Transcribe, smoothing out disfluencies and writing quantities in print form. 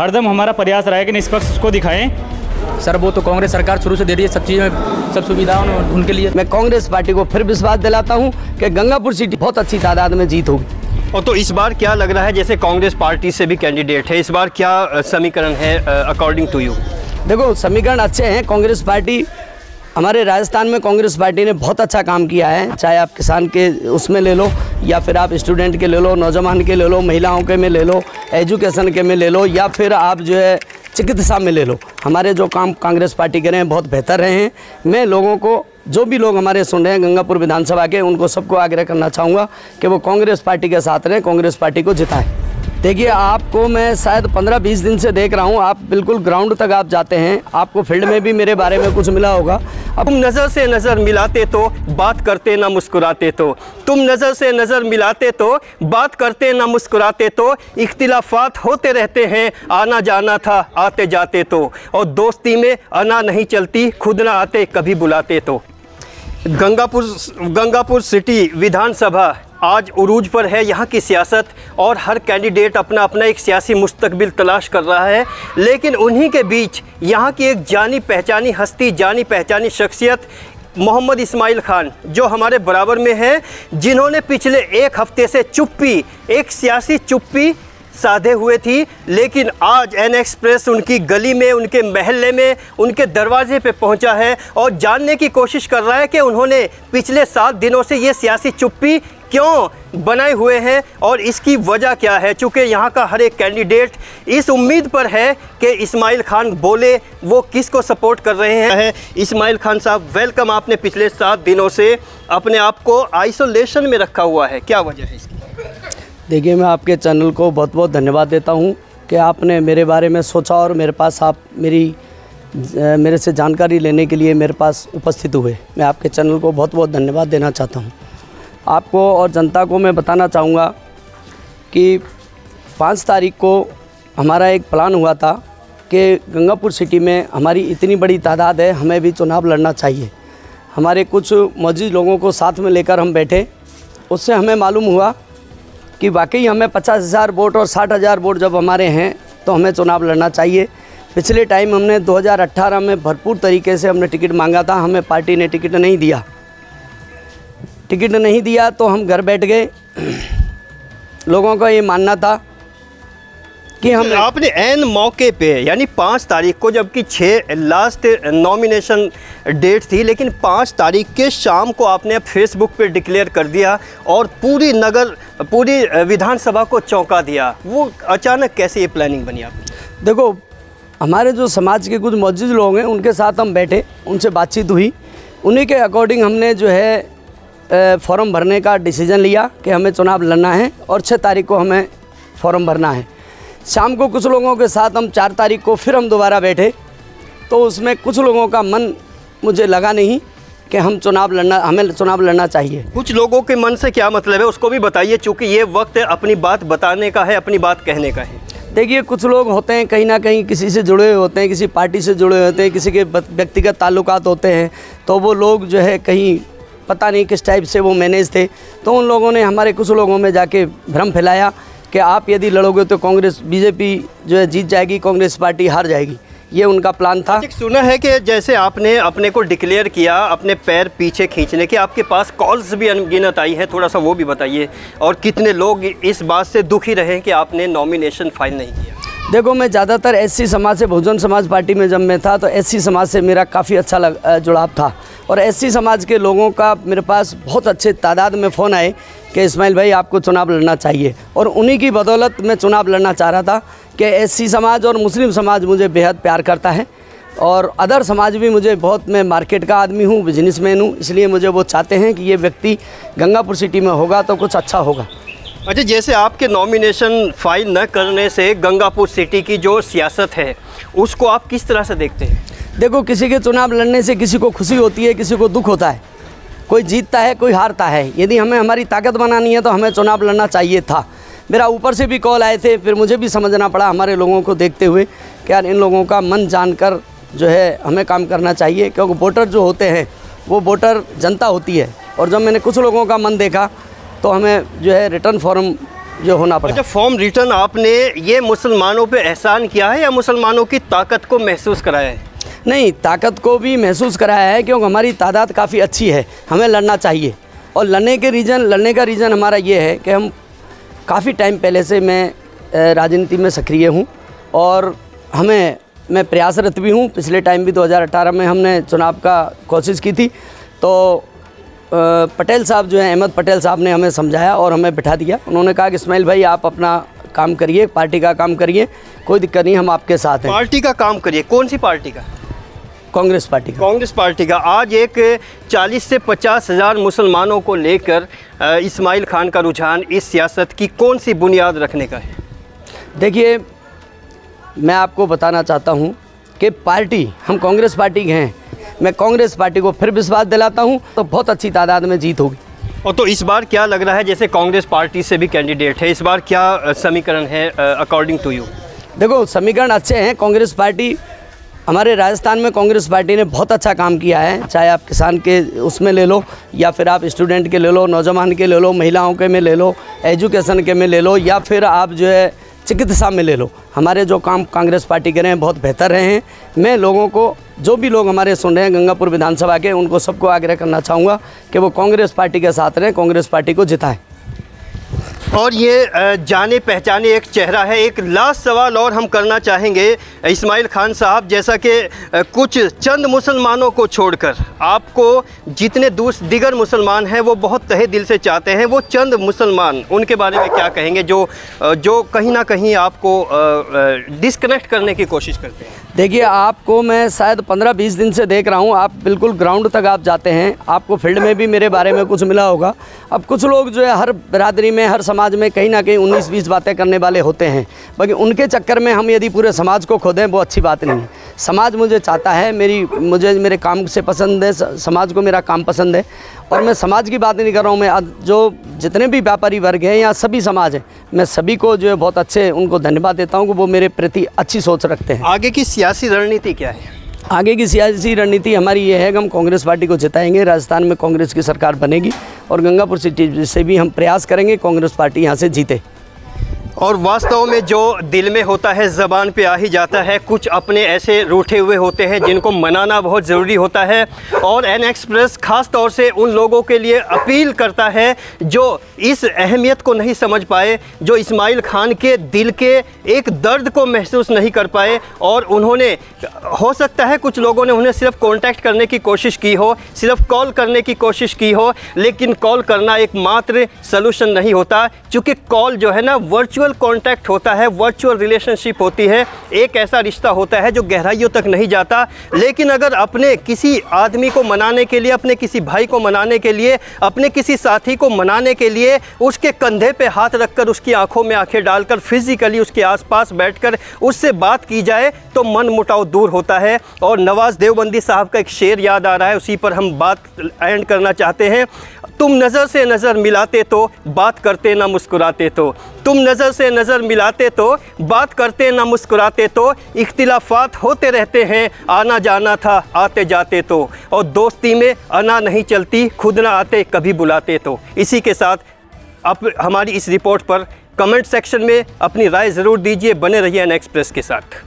हरदम हमारा प्रयास रहा है कि निष्पक्ष को दिखाएं। सर वो तो कांग्रेस सरकार शुरू से दे रही है सब चीज़ में, सब सुविधाओं उनके लिए। मैं कांग्रेस पार्टी को फिर विश्वास दिलाता हूं कि गंगापुर सीट बहुत अच्छी तादाद में जीत होगी। और तो इस बार क्या लग रहा है, जैसे कांग्रेस पार्टी से भी कैंडिडेट है, इस बार क्या समीकरण है अकॉर्डिंग टू यू? देखो समीकरण अच्छे हैं। कांग्रेस पार्टी, हमारे राजस्थान में कांग्रेस पार्टी ने बहुत अच्छा काम किया है, चाहे आप किसान के उसमें ले लो या फिर आप स्टूडेंट के ले लो, नौजवान के ले लो, महिलाओं के में ले लो, एजुकेशन के में ले लो, या फिर आप जो है चिकित्सा में ले लो। हमारे जो काम कांग्रेस पार्टी करे हैं बहुत बेहतर रहे हैं। मैं लोगों को, जो भी लोग हमारे सुन रहे हैं गंगापुर विधानसभा के, उनको सबको आग्रह करना चाहूँगा कि वो कांग्रेस पार्टी के साथ रहें, कांग्रेस पार्टी को जिताएं। देखिए आपको मैं शायद 15-20 दिन से देख रहा हूँ, आप बिल्कुल ग्राउंड तक आप जाते हैं, आपको फील्ड में भी मेरे बारे में कुछ मिला होगा। अब तुम नज़र से नज़र मिलाते तो बात करते ना मुस्कुराते तो, तुम नज़र से नज़र मिलाते तो बात करते ना मुस्कुराते तो, इख्तिलाफात होते रहते हैं, आना जाना था आते जाते तो, और दोस्ती में अना नहीं चलती, खुद ना आते कभी बुलाते तो। गंगापुर सिटी विधानसभा आज उरूज पर है। यहाँ की सियासत और हर कैंडिडेट अपना अपना एक सियासी मुस्तकबिल तलाश कर रहा है, लेकिन उन्हीं के बीच यहाँ की एक जानी पहचानी हस्ती, जानी पहचानी शख्सियत मोहम्मद इस्माइल खान, जो हमारे बराबर में है, जिन्होंने पिछले एक हफ्ते से चुप्पी, एक सियासी चुप्पी साधे हुए थी, लेकिन आज एन एक्सप्रेस उनकी गली में, उनके महल्ले में, उनके दरवाजे पे पहुंचा है और जानने की कोशिश कर रहा है कि उन्होंने पिछले 7 दिनों से ये सियासी चुप्पी क्यों बनाए हुए हैं और इसकी वजह क्या है। चूँकि यहाँ का हर एक कैंडिडेट इस उम्मीद पर है कि इस्माइल खान बोले वो किसको सपोर्ट कर रहे हैं। इस्माइल खान साहब वेलकम, आपने पिछले 7 दिनों से अपने आप को आइसोलेशन में रखा हुआ है, क्या वजह है इसकी? देखिए मैं आपके चैनल को बहुत बहुत धन्यवाद देता हूं कि आपने मेरे बारे में सोचा और मेरे पास आप मेरे से जानकारी लेने के लिए मेरे पास उपस्थित हुए। मैं आपके चैनल को बहुत बहुत धन्यवाद देना चाहता हूं। आपको और जनता को मैं बताना चाहूँगा कि 5 तारीख को हमारा एक प्लान हुआ था कि गंगापुर सिटी में हमारी इतनी बड़ी तादाद है, हमें भी चुनाव लड़ना चाहिए। हमारे कुछ मौजूद लोगों को साथ में लेकर हम बैठे, उससे हमें मालूम हुआ कि वाकई हमें 50,000 वोट और 60,000 वोट जब हमारे हैं तो हमें चुनाव लड़ना चाहिए। पिछले टाइम हमने 2018 में भरपूर तरीके से हमने टिकट मांगा था, हमें पार्टी ने टिकट नहीं दिया तो हम घर बैठ गए। लोगों का ये मानना था कि हम आपने एन मौके पे, यानी 5 तारीख को, जबकि 6 लास्ट नॉमिनेशन डेट थी, लेकिन 5 तारीख के शाम को आपने फेसबुक पे डिक्लेयर कर दिया और पूरी विधानसभा को चौंका दिया। वो अचानक कैसे ये प्लानिंग बनी आपकी? देखो हमारे जो समाज के कुछ मौजूद लोग हैं उनके साथ हम बैठे, उनसे बातचीत हुई, उन्हीं के अकॉर्डिंग हमने जो है फॉर्म भरने का डिसीज़न लिया कि हमें चुनाव लड़ना है और 6 तारीख को हमें फॉर्म भरना है। शाम को कुछ लोगों के साथ हम 4 तारीख को फिर हम दोबारा बैठे, तो उसमें कुछ लोगों का मन मुझे लगा नहीं कि हमें चुनाव लड़ना चाहिए। कुछ लोगों के मन से क्या मतलब है उसको भी बताइए, चूँकि ये वक्त अपनी बात बताने का है, अपनी बात कहने का है। देखिए कुछ लोग होते हैं कहीं ना कहीं किसी से जुड़े हुए होते हैं, किसी पार्टी से जुड़े हुए होते हैं, किसी के व्यक्तिगत ताल्लुकात होते हैं, तो वो लोग जो है कहीं पता नहीं किस टाइप से वो मैनेज थे, तो उन लोगों ने हमारे कुछ लोगों में जाके भ्रम फैलाया कि आप यदि लड़ोगे तो कांग्रेस बीजेपी जो है जीत जाएगी, कांग्रेस पार्टी हार जाएगी। ये उनका प्लान था। सुना है कि जैसे आपने अपने को डिक्लेयर किया, अपने पैर पीछे खींचने के, आपके पास कॉल्स भी अनगिनत आई हैं, थोड़ा सा वो भी बताइए, और कितने लोग इस बात से दुखी रहे कि आपने नॉमिनेशन फाइल नहीं किया? देखो मैं ज़्यादातर एससी समाज से, बहुजन समाज पार्टी में जब मैं था तो एससी समाज से मेरा काफ़ी अच्छा जुड़ाव था और एससी समाज के लोगों का मेरे पास बहुत अच्छे तादाद में फ़ोन आए कि इस्माइल भाई आपको चुनाव लड़ना चाहिए, और उन्हीं की बदौलत मैं चुनाव लड़ना चाह रहा था कि एससी समाज और मुस्लिम समाज मुझे बेहद प्यार करता है और अदर समाज भी मुझे बहुत, मैं मार्केट का आदमी हूँ, बिजनेसमैन हूँ, इसलिए मुझे वो चाहते हैं कि ये व्यक्ति गंगापुर सिटी में होगा तो कुछ अच्छा होगा। अच्छा, जैसे आपके नॉमिनेशन फाइल न करने से गंगापुर सिटी की जो सियासत है उसको आप किस तरह से देखते हैं? देखो किसी के चुनाव लड़ने से किसी को खुशी होती है, किसी को दुख होता है, कोई जीतता है कोई हारता है। यदि हमें हमारी ताकत बनानी है तो हमें चुनाव लड़ना चाहिए था। मेरा ऊपर से भी कॉल आए थे, फिर मुझे भी समझना पड़ा हमारे लोगों को देखते हुए कि यार इन लोगों का मन जानकर जो है हमें काम करना चाहिए, क्योंकि वोटर जो होते हैं वो वोटर जनता होती है। और जब मैंने कुछ लोगों का मन देखा तो हमें जो है रिटर्न फॉर्म जो होना पड़ा। अच्छा, फॉर्म रिटर्न आपने ये मुसलमानों पे एहसान किया है या मुसलमानों की ताकत को महसूस कराया है? नहीं, ताकत को भी महसूस कराया है, क्योंकि हमारी तादाद काफ़ी अच्छी है, हमें लड़ना चाहिए। और लड़ने का रीज़न हमारा ये है कि हम काफ़ी टाइम पहले से मैं राजनीति में सक्रिय हूँ और मैं प्रयासरत भी हूँ। पिछले टाइम भी 2018 में हमने चुनाव का कोशिश की थी, तो पटेल साहब जो हैं, अहमद पटेल साहब ने हमें समझाया और हमें बिठा दिया। उन्होंने कहा कि इस्माइल भाई आप अपना काम करिए, पार्टी का काम करिए, कोई दिक्कत नहीं, हम आपके साथ हैं। पार्टी का काम करिए? कौन सी पार्टी का? कांग्रेस पार्टी का। कांग्रेस पार्टी का। आज एक 40 से 50 हज़ार मुसलमानों को लेकर इस्माइल खान का रुझान इस सियासत की कौन सी बुनियाद रखने का है? देखिए, मैं आपको बताना चाहता हूं कि पार्टी, हम कांग्रेस पार्टी के हैं, मैं कांग्रेस पार्टी को फिर विश्वास दिलाता हूं तो बहुत अच्छी तादाद में जीत होगी। और तो इस बार क्या लग रहा है, जैसे कांग्रेस पार्टी से भी कैंडिडेट है, इस बार क्या समीकरण है अकॉर्डिंग टू यू? देखो, समीकरण अच्छे हैं। कांग्रेस पार्टी, हमारे राजस्थान में कांग्रेस पार्टी ने बहुत अच्छा काम किया है, चाहे आप किसान के उसमें ले लो या फिर आप स्टूडेंट के ले लो, नौजवान के ले लो, महिलाओं के में ले लो, एजुकेशन के में ले लो, या फिर आप जो है चिकित्सा में ले लो। हमारे जो काम कांग्रेस पार्टी कर रहे हैं बहुत बेहतर रहे हैं। मैं लोगों को, जो भी लोग हमारे सुन रहे हैं गंगापुर विधानसभा के, उनको सबको आग्रह करना चाहूँगा कि वो कांग्रेस पार्टी के साथ रहें, कांग्रेस पार्टी को जिताएं। और ये जाने पहचाने एक चेहरा है। एक लास्ट सवाल और हम करना चाहेंगे इस्माइल खान साहब, जैसा कि कुछ चंद मुसलमानों को छोड़कर आपको जितने दीगर मुसलमान हैं वो बहुत तहे दिल से चाहते हैं, वो चंद मुसलमान, उनके बारे में क्या कहेंगे जो कहीं ना कहीं आपको डिस्कनेक्ट करने की कोशिश करते हैं? देखिए, आपको मैं शायद 15-20 दिन से देख रहा हूँ, आप बिल्कुल ग्राउंड तक आप जाते हैं, आपको फील्ड में भी मेरे बारे में कुछ मिला होगा। अब कुछ लोग जो है हर बिरादरी में, हर समाज में कहीं ना कहीं 19-20 बातें करने वाले होते हैं, बाकी उनके चक्कर में हम यदि पूरे समाज को खो दें वो अच्छी बात नहीं है। समाज मुझे चाहता है, मुझे मेरे काम से पसंद है, समाज को मेरा काम पसंद है। और मैं समाज की बात नहीं कर रहा हूँ, मैं जो जितने भी व्यापारी वर्ग हैं या सभी समाज हैं, मैं सभी को जो है बहुत अच्छे उनको धन्यवाद देता हूँ कि वो मेरे प्रति अच्छी सोच रखते हैं। आगे की सियासी रणनीति क्या है? आगे की सियासी रणनीति हमारी ये है कि हम कांग्रेस पार्टी को जिताएंगे, राजस्थान में कांग्रेस की सरकार बनेगी और गंगापुर सिटी से भी हम प्रयास करेंगे कांग्रेस पार्टी यहाँ से जीते। और वास्तव में जो दिल में होता है ज़बान पे आ ही जाता है। कुछ अपने ऐसे रूठे हुए होते हैं जिनको मनाना बहुत ज़रूरी होता है, और एन एक्सप्रेस ख़ास तौर से उन लोगों के लिए अपील करता है जो इस अहमियत को नहीं समझ पाए, जो इस्माइल खान के दिल के एक दर्द को महसूस नहीं कर पाए। और उन्होंने, हो सकता है कुछ लोगों ने उन्हें सिर्फ कॉन्टैक्ट करने की कोशिश की हो, सिर्फ कॉल करने की कोशिश की हो, लेकिन कॉल करना एकमात्र सलूशन नहीं होता, क्योंकि कॉल जो है ना वर्चुअल कॉन्टैक्ट होता है, वर्चुअल रिलेशनशिप होती है, एक ऐसा रिश्ता होता है जो गहराइयों तक नहीं जाता। लेकिन अगर अपने किसी आदमी को मनाने के लिए, अपने किसी भाई को मनाने के लिए, अपने किसी साथी को मनाने के लिए उसके कंधे पे हाथ रखकर, उसकी आंखों में आंखें डालकर, फिजिकली उसके आसपास बैठकर उससे बात की जाए तो मन मुटाव दूर होता है। और नवाज़ देवबंदी साहब का एक शेर याद आ रहा है, उसी पर हम बात एंड करना चाहते हैं। तुम नज़र से नज़र मिलाते तो बात करते ना मुस्कुराते तो, तुम नज़र से नज़र मिलाते तो बात करते ना मुस्कुराते तो, इख्तिलाफात होते रहते हैं, आना जाना था आते जाते तो, और दोस्ती में अना नहीं चलती, खुद ना आते कभी बुलाते तो। इसी के साथ आप हमारी इस रिपोर्ट पर कमेंट सेक्शन में अपनी राय ज़रूर दीजिए। बने रहिए एन एक्सप्रेस के साथ।